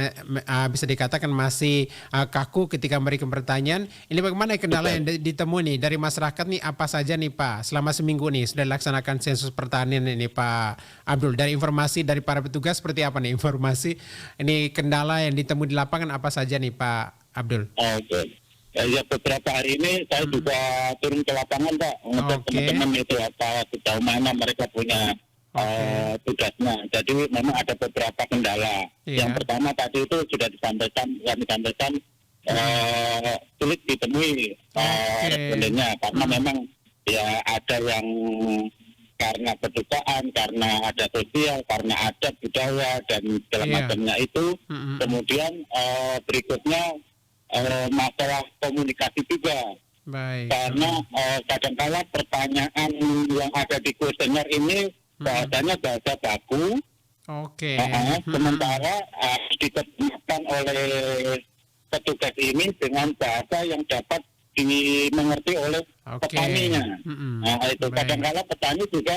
bisa dikatakan masih kaku ketika memberikan pertanyaan. Ini bagaimana kendala yang ditemui nih dari masyarakat nih, apa saja nih Pak selama seminggu nih sudah dilaksanakan sensus pertanian ini Pak Abdul. Dari informasi dari para petugas seperti apa nih informasi ini kendala yang ditemui di lapangan apa saja nih Pak Abdul? Oke. Ya beberapa hari ini saya juga turun ke lapangan Pak untuk Oke. teman-teman itu apa sejauh mana mereka punya tugasnya. Jadi memang ada beberapa kendala. Iya. Yang pertama tadi itu sudah kami sampaikan sulit ditemui respondennya karena memang ya ada yang karena kedukaan, karena ada sosial, karena adat budaya dan segala Iya. macamnya itu. Kemudian berikutnya masalah komunikasi juga. Baik. Karena kadang-kala pertanyaan yang ada di kuesioner ini bahasanya bahasa baku, Oke. sementara diterjemahkan oleh petugas ini dengan bahasa yang dapat dimengerti oleh Oke. petaninya. Nah, itu Baik. kadang-kala petani juga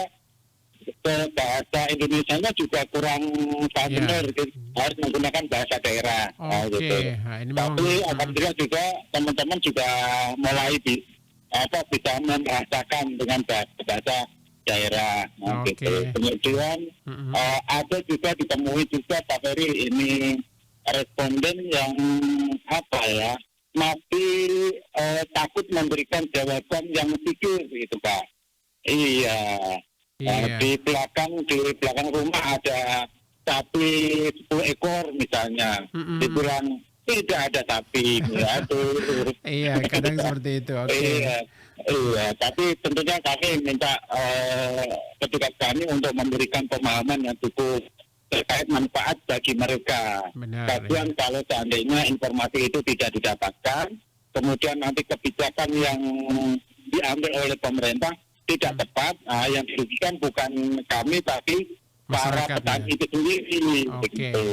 bahasa Indonesianya juga kurang Iya. benar, gitu. Harus menggunakan bahasa daerah. Nah, Oke. gitu. Nah, ini memang Tapi alhamdulillah juga teman-teman juga mulai bisa merasakan dengan bahasa daerah. Nah, Oke. gitu. Kemudian ada juga ditemui juga Pak Ferry ini responden yang masih takut memberikan jawaban yang secure gitu Pak. Iya. Iya. Di belakang rumah ada sapi 10 ekor misalnya. Dibilang tidak ada sapi. Ya, tuh. Iya, kadang seperti itu. Oke. Iya, tapi tentunya kami minta petugas kami untuk memberikan pemahaman yang cukup terkait manfaat bagi mereka. Benar, Kasihan kalau seandainya informasi itu tidak didapatkan, kemudian nanti kebijakan yang diambil oleh pemerintah tidak tepat, yang dirugikan bukan kami tapi para Masyarakat, petani ya. itu sendiri. Oke. Begitu.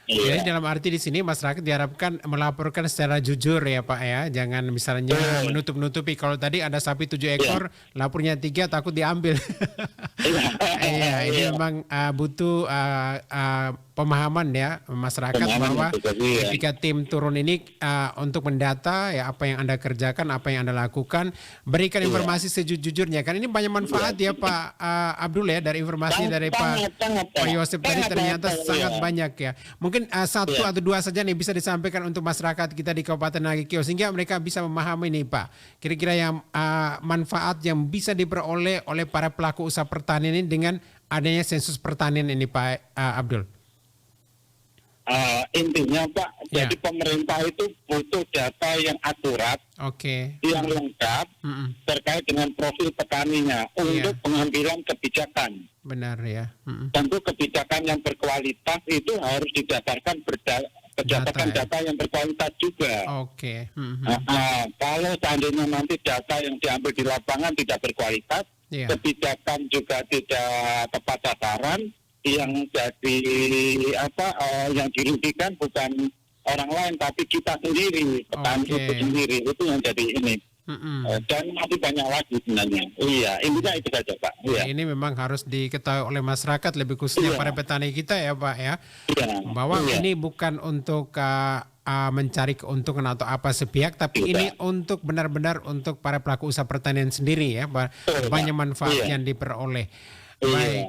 Jadi Iya. dalam arti di sini masyarakat diharapkan melaporkan secara jujur ya Pak ya, jangan misalnya Betul. menutup-nutupi. Kalau tadi ada sapi 7 ekor, lapornya 3 takut diambil. Iya, ini Iya. memang butuh pemahaman ya masyarakat Pemahaman bahwa betul, iya. ketika tim turun ini untuk mendata ya apa yang Anda kerjakan, apa yang Anda lakukan, berikan Iya. informasi sejujurnya. Kan ini banyak manfaat ya Pak Abdul ya dari informasi dari Pak Yosep tadi ternyata sangat banyak ya. Mungkin satu Iya. atau dua saja nih bisa disampaikan untuk masyarakat kita di Kabupaten Nagekeo sehingga mereka bisa memahami nih Pak. Kira-kira yang manfaat yang bisa diperoleh oleh para pelaku usaha pertanian ini dengan adanya sensus pertanian ini Pak Abdul. Intinya Pak, Ya. jadi pemerintah itu butuh data yang akurat, Oke. yang lengkap Mm-mm. terkait dengan profil petaninya untuk pengambilan kebijakan. Benar ya. Mm-mm. Tentu kebijakan yang berkualitas itu harus didasarkan berdasarkan Data, ya. data yang berkualitas juga. Oke. Mm-mm. Kalau seandainya nanti data yang diambil di lapangan tidak berkualitas, Iya. kebijakan juga tidak tepat sasaran, yang jadi yang dirugikan bukan orang lain tapi kita sendiri, petani Oke. itu sendiri, itu yang jadi ini. Mm-mm. Dan masih banyak lagi sebenarnya. Iya, intinya itu saja Pak. Iya. Ini memang harus diketahui oleh masyarakat lebih khususnya Iya. para petani kita ya Pak ya. Iya. Bahwa Iya. ini bukan untuk mencari keuntungan atau apa sepihak, tapi Tidak. ini untuk benar-benar untuk para pelaku usaha pertanian sendiri ya, Betul, banyak Pak. manfaat Iya. yang diperoleh. Iya. Baik,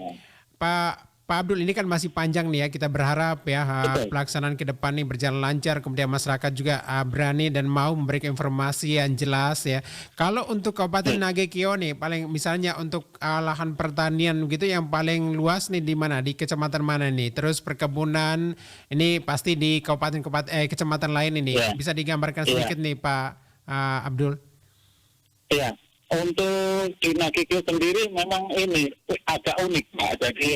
Pak Abdul, ini kan masih panjang nih ya, kita berharap ya Betul. pelaksanaan ke depan nih berjalan lancar, kemudian masyarakat juga berani dan mau memberikan informasi yang jelas ya. Kalau untuk Kabupaten Nagekeo nih, paling misalnya untuk lahan pertanian gitu yang paling luas nih di mana? Di kecamatan mana nih? Terus perkebunan ini pasti di kecamatan lain ini. Iya. Bisa digambarkan Iya. sedikit nih Pak Abdul? Iya, untuk di Nagekeo sendiri memang ini agak unik Pak. Jadi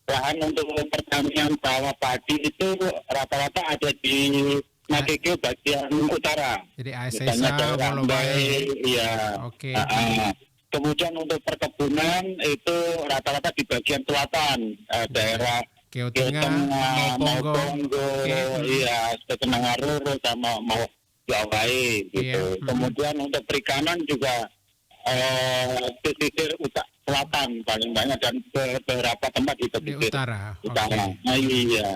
lahan untuk pertanian sawah padi itu rata-rata ada di Nagekeo bagian utara. Jadi Misalnya ASESA, daerah Wolowai. Ambai, iya. Oke. Kemudian untuk perkebunan itu rata-rata di bagian selatan, daerah Keo Keo Tengah, Mauponggo, Oke. iya, Setenangaruru sama mau Jawai gitu. Iya. Kemudian untuk perikanan juga pesisir selatan paling banyak dan beberapa tempat di Di pesisir utara. utara. Oke. Nah, iya.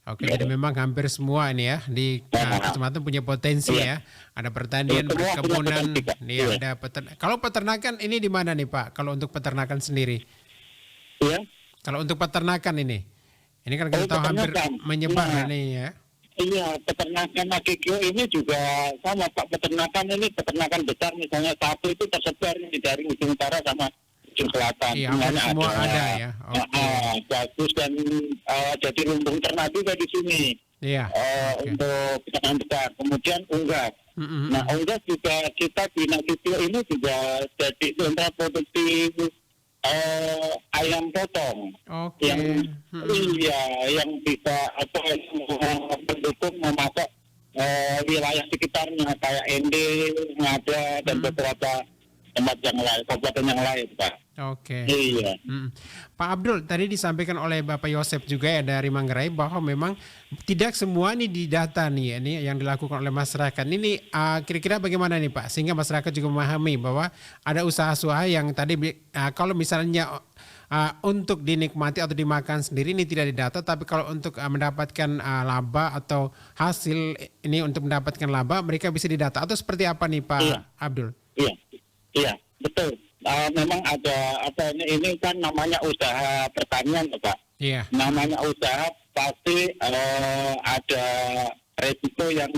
Oke, jadi memang hampir semua ini ya di kecamatan punya potensi ya. Ada pertanian, Semua punya perkebunan, potensi, Pak. nih Iya. ada Kalau peternakan ini di mana nih Pak? Kalau untuk peternakan sendiri, Iya. kalau untuk peternakan ini kan kita Oh, tahu hampir peternakan. menyebar Nah. ini ya. Iya, peternakan Nagekeo ini juga sama Pak. Peternakan besar misalnya sapi itu tersebar nih dari ujung utara sama ujung selatan. Iya, hampir Semuanya semua ada ya. Oke. Bagus dan jadi lumbung ternak juga di sini. Iya. Oke. Untuk peternakan besar. Kemudian unggas. Mm-mm. Nah, unggas juga kita di Nagekeo ini juga jadi sentra produksi ayam potong. Oke. Yang Mm-mm. yang bisa mendukung memasak wilayah sekitarnya kayak Ende, Ngada dan beberapa tempat yang lain, kabupaten yang lain, Pak. Oke. Iya. Pak Abdul, tadi disampaikan oleh Bapak Yosep juga ya dari Manggarai bahwa memang tidak semua ini didata nih ya, ini yang dilakukan oleh masyarakat. Ini kira-kira bagaimana nih Pak? Sehingga masyarakat juga memahami bahwa ada usaha-usaha yang tadi kalau misalnya untuk dinikmati atau dimakan sendiri ini tidak didata, tapi kalau untuk mendapatkan laba atau hasil ini untuk mendapatkan laba mereka bisa didata atau seperti apa nih Pak Iya. Abdul? Iya, betul. Memang ada ini kan namanya usaha pertanian, Pak. Iya. Namanya usaha pasti ada resiko yang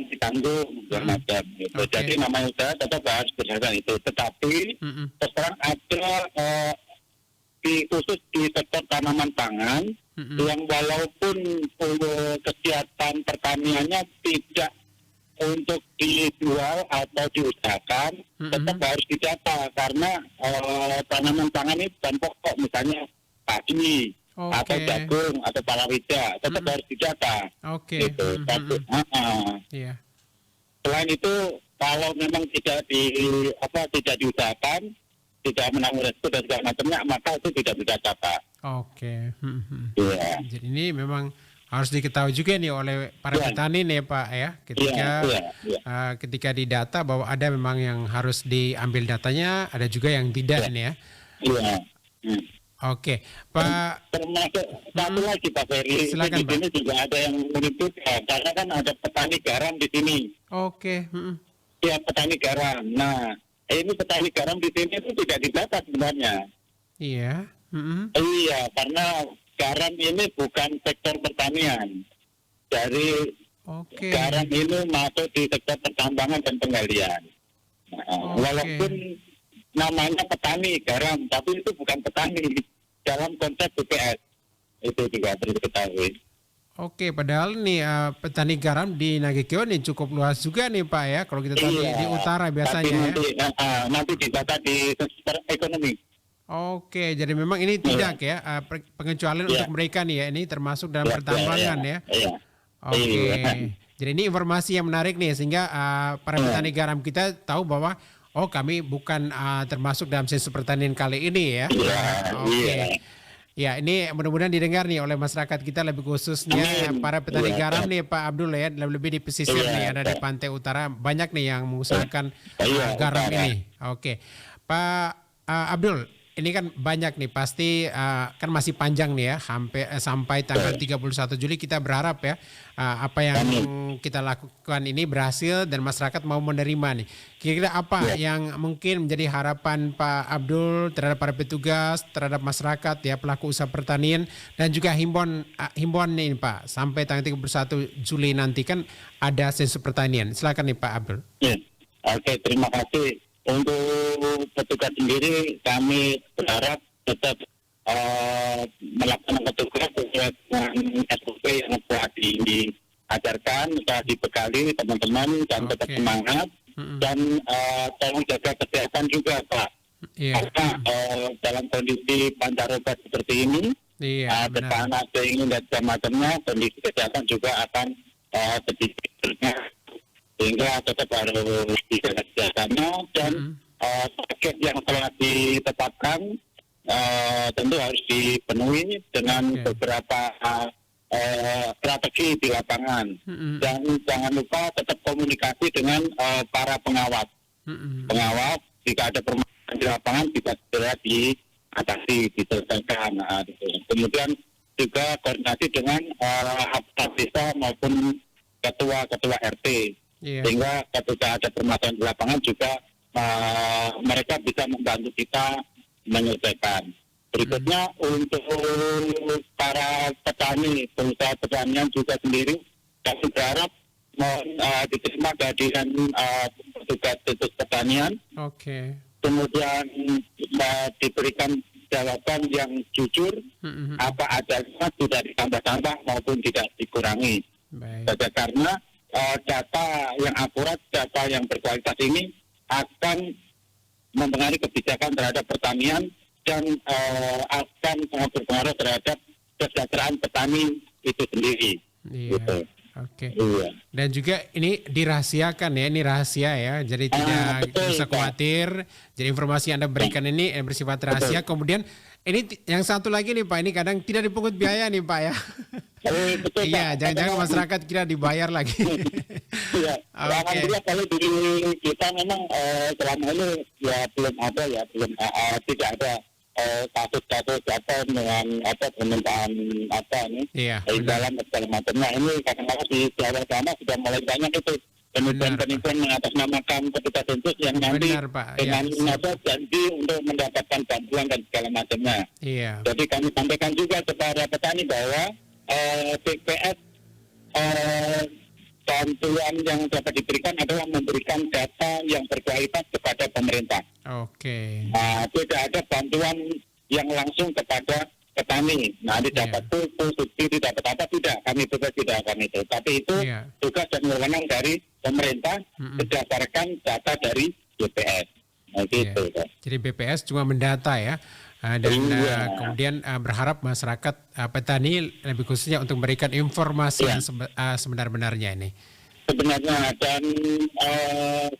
ditanggung macam gitu. Oke. Jadi namanya usaha tetap harus berdasarkan itu. Tetapi sekarang ada khusus di sektor tanaman pangan yang walaupun kegiatan pertaniannya tidak untuk dijual atau diusahakan, tetap harus didata karena tanaman pangan ini bahan pokok, misalnya padi atau Oke. jagung atau palawija tetap harus didata. Oke. Gitu. Satu. Iya. Selain itu kalau memang tidak diusahakan, tidak menanggung resiko dan segala macamnya, maka itu tidak didata, Pak. Oke. Iya. Jadi ini memang harus diketahui juga nih oleh para Iya. petani nih Pak ya, ketika didata bahwa ada memang yang harus diambil datanya, ada juga yang tidak Iya. nih ya. Iya. Oke, Pak. Termasuk satu lagi Pak Ferry, Silakan, di sini juga ada yang menentukan, karena kan ada petani garam di sini. Oke. Ya, petani garam. Nah, ini petani garam di sini itu tidak didata sebenarnya. Iya. Iya, karena garam ini bukan sektor pertanian. Dari Oke. garam ini masuk di sektor pertambangan dan penggalian. Nah, Oke. walaupun namanya petani garam, tapi itu bukan petani dalam konsep BPS. Itu juga perlu diketahui. Oke, padahal nih petani garam di Nagekeo nih cukup luas juga nih Pak ya. Kalau kita tahu di utara biasanya tapi ya. nanti didata di sektor ekonomi. Oke, jadi memang ini tidak ya pengecualian untuk mereka nih ya. Ini termasuk dalam pertambangan ya. Iya. Oke. Iya. Jadi ini informasi yang menarik nih sehingga para petani garam kita tahu bahwa kami bukan termasuk dalam sensus pertanian kali ini ya. Iya. Oke. Iya. Ya, ini mudah-mudahan didengar nih oleh masyarakat kita lebih khususnya para petani garam nih Pak Abdul ya, lebih di pesisir nih ada di pantai utara banyak nih yang mengusahakan garam ini. Oke. Pak Abdul, ini kan banyak nih pasti kan masih panjang nih ya sampai tanggal 31 Juli kita berharap ya apa yang kita lakukan ini berhasil dan masyarakat mau menerima nih. Kira-kira apa yang mungkin menjadi harapan Pak Abdul terhadap para petugas, terhadap masyarakat ya pelaku usaha pertanian dan juga himbauan nih Pak sampai tanggal 31 Juli nanti kan ada sensus pertanian. Silakan nih Pak Abdul. Oke, terima kasih. Untuk petugas sendiri kami berharap tetap melaksanakan tugas sesuai dengan SOP yang telah diajarkan, telah dibekali teman-teman dan tetap semangat dan tolong jaga kesehatan juga Pak. Karena dalam kondisi pancaroba seperti ini, panas dingin dan semacamnya, kondisi kesehatan juga akan sedikit sehingga tetap harus dijaga kesehatannya dan target yang telah ditetapkan tentu harus dipenuhi dengan beberapa strategi di lapangan dan jangan lupa tetap komunikasi dengan para pengawas. Pengawas jika ada permasalahan di lapangan bisa segera diatasi, diselesaikan. Kemudian juga koordinasi dengan aparat desa maupun ketua RT. Sehingga ketika ada permasalahan di lapangan juga mereka bisa membantu kita menyelesaikan. Berikutnya untuk para petani, pengusaha pertanian juga sendiri, kami berharap diterima kehadiran petugas pertanian. Kemudian diberikan jawaban yang jujur, apa adanya tidak ditambah-tambah maupun tidak dikurangi. Saja karena data yang akurat, data yang berkualitas ini akan mempengaruhi kebijakan terhadap pertanian dan akan sangat berpengaruh terhadap kesejahteraan petani itu sendiri. Gitu. Oke. Dan juga ini dirahasiakan ya, ini rahasia ya, jadi tidak usah khawatir. Jadi informasi yang Anda berikan ini bersifat rahasia. Kemudian ini yang satu lagi nih Pak, ini kadang tidak dipungut biaya nih Pak ya. Iya, jangan-jangan masyarakat kira dibayar lagi. Iya, alhamdulillah kalau di kita memang selama ini ya belum ada tidak ada kasus-kasus dengan permintaan dalam segala macamnya. Ini kadang-kadang di Jawa sana sudah mulai banyak itu penipuan mengatasnamakan petugas sensus yang nanti dengan janji untuk mendapatkan bantuan dan segala macamnya. Jadi kami sampaikan juga kepada petani bahwa BPS bantuan yang dapat diberikan adalah memberikan data yang berkualitas kepada pemerintah. Tidak ada bantuan yang langsung kepada petani. Nah, dapat pupuk, subsidi, dapat apa, tidak. Kami juga tidak akan itu. Tapi itu tugas dan wewenang dari pemerintah berdasarkan data dari BPS. Nah, gitu. Jadi BPS cuma mendata ya. Kemudian berharap masyarakat petani lebih khususnya untuk memberikan informasi yang sebenar-benarnya ini. Sebenarnya, dan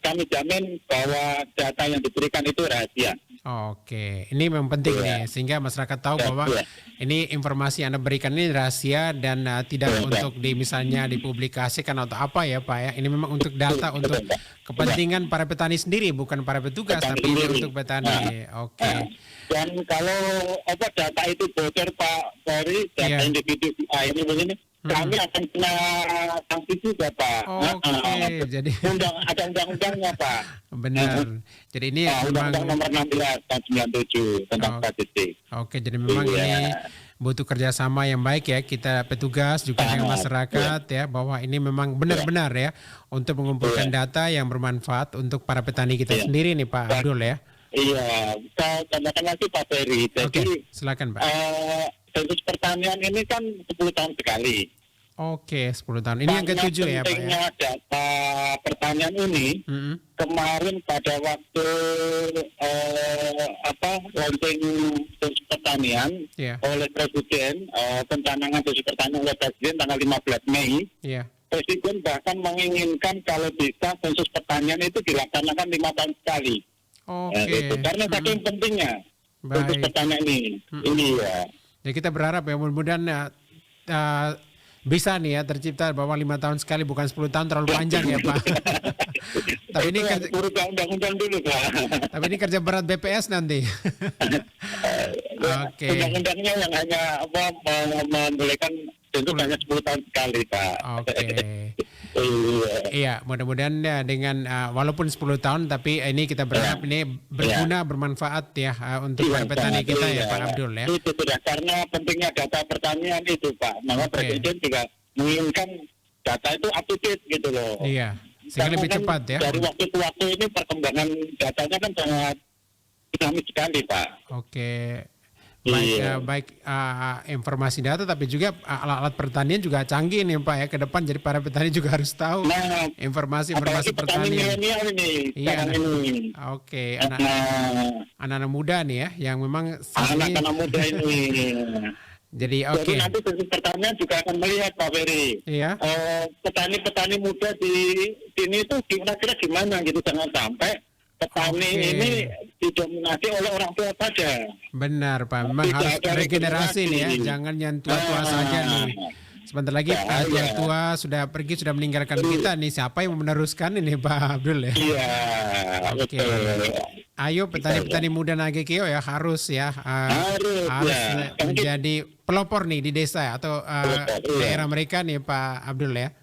kami jamin bahwa data yang diberikan itu rahasia. Oke, ini memang penting nih, sehingga masyarakat tahu bahwa ini informasi yang Anda berikan ini rahasia dan tidak untuk misalnya dipublikasikan atau apa ya Pak ya. Ini memang untuk data untuk kepentingan para petani sendiri, bukan para petugas, tapi ini untuk petani. Oke. Dan kalau data itu bocor Pak Ferry, data individu ini begini, kami akan kena sanksi juga Pak. Oke, jadi ada undang-undangnya Pak. Benar. Jadi ini Undang-Undang nomor 16 tahun 97 tentang statistik. Oke, jadi memang ini butuh kerjasama yang baik ya, kita petugas juga dengan masyarakat ya, bahwa ini memang benar-benar ya untuk mengumpulkan data yang bermanfaat untuk para petani kita sendiri nih Pak Abdul ya. Iya, saya tambahkan lagi Pak Ferry. Jadi silakan Pak. Sensus pertanian ini kan 10 tahun sekali. Oke, 10 tahun. Ini yang ke-7 ya Pak ya. Pentingnya data pertanian ini kemarin pada waktu launching sensus pertanian oleh Presiden, pencanangan sensus pertanian oleh Presiden tanggal 15 Mei. Presiden bahkan menginginkan kalau bisa sensus pertanian itu dilaksanakan 5 tahun sekali. Karena saking pentingnya sensus pertanian ini. Ini ya. Ya kita berharap ya mudah-mudahan bisa nih ya tercipta bahwa 5 tahun sekali, bukan 10 tahun, terlalu panjang ya Pak. Tapi ini undang-undang dulu Pak. Tapi ini kerja berat BPS nanti. Oke. Undang-undangnya yang hanya membolehkan tentu hanya 10 tahun sekali Pak. Oke. Iya, mudah-mudahan dengan walaupun 10 tahun tapi ini kita berharap ini berguna, bermanfaat ya untuk para petani kita ya Pak Abdul ya. Itu sudah, karena pentingnya data pertanian itu Pak. Maka Presiden juga menginginkan data itu up to date gitu loh. Iya, sehingga lebih cepat ya. Dari waktu ke waktu ini perkembangan datanya kan sangat dinamis sekali Pak. Oke. Baik informasi data, tapi juga alat-alat pertanian juga canggih nih Pak ya ke depan. Jadi para petani juga harus tahu informasi pertanian. Iya. Oke. Anak-anak muda nih ya, yang memang anak-anak muda ini. Jadi nanti sensus pertanian juga akan melihat Pak Ferry. Iya. Petani-petani muda di sini itu kira-kira gimana gitu, jangan sampai petani ini didominasi oleh orang tua saja. Benar Pak, memang harus regenerasi nih ya, jangan yang tua-tua saja nih. Sebentar lagi tua-tua sudah pergi, sudah meninggalkan kita nih, siapa yang meneruskan ini Pak Abdul ya? Iya. Oke. Ayo petani-petani muda Nagekeo ya harus menjadi pelopor nih di desa atau daerah mereka nih Pak Abdul ya.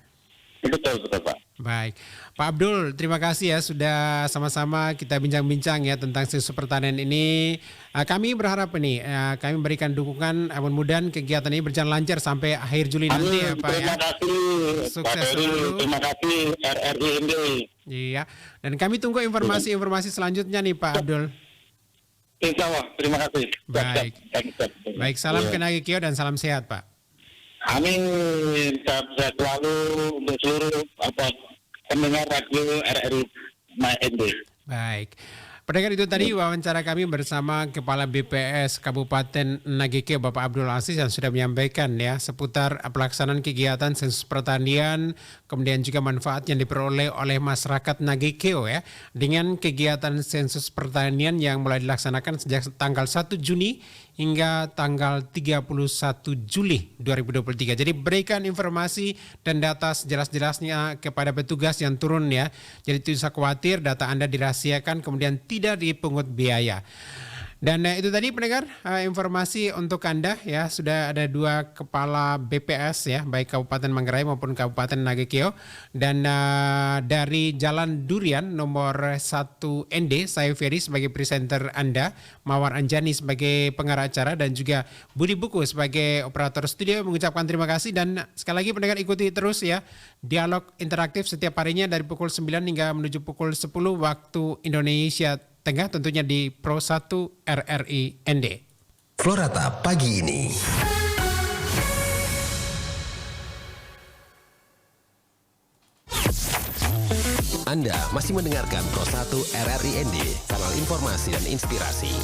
Betul Pak. Baik, Pak Abdul, terima kasih ya sudah sama-sama kita bincang-bincang ya tentang sensus pertanian ini. Kami berharap ini kami berikan dukungan, mudah-mudahan kegiatan ini berjalan lancar sampai akhir Juli nanti ya Pak ya. Terima kasih. Sukses selalu. Terima kasih RRI ini. Iya, dan kami tunggu informasi-informasi selanjutnya nih Pak Abdul. Insya Allah, terima kasih. Baik, salam ke Nagekeo dan salam sehat Pak. Amin. Sehat selalu untuk seluruh pendengar radio RRI ND. Baik. Pendengar, itu tadi wawancara kami bersama Kepala BPS Kabupaten Nagekeo Bapak Abdul Aziz yang sudah menyampaikan ya seputar pelaksanaan kegiatan sensus pertanian, kemudian juga manfaat yang diperoleh oleh masyarakat Nagekeo ya dengan kegiatan sensus pertanian yang mulai dilaksanakan sejak tanggal 1 Juni hingga tanggal 31 Juli 2023. Jadi berikan informasi dan data sejelas-jelasnya kepada petugas yang turun ya. Jadi tidak usah khawatir data Anda dirahasiakan kemudian tidak dipungut biaya. Dan itu tadi pendengar informasi untuk Anda ya, sudah ada 2 kepala BPS ya, baik Kabupaten Manggarai maupun Kabupaten Nagekeo. Dan dari Jalan Durian nomor 1 ND, saya Ferry sebagai presenter Anda, Mawar Anjani sebagai pengarah acara, dan juga Budi Buku sebagai operator studio mengucapkan terima kasih. Dan sekali lagi pendengar, ikuti terus ya dialog interaktif setiap harinya dari pukul 9 hingga menuju pukul 10 waktu Indonesia Tengah, tentunya di Pro 1 RRI ND. Florata pagi ini. Anda masih mendengarkan Pro 1 RRI ND, kanal informasi dan inspirasi.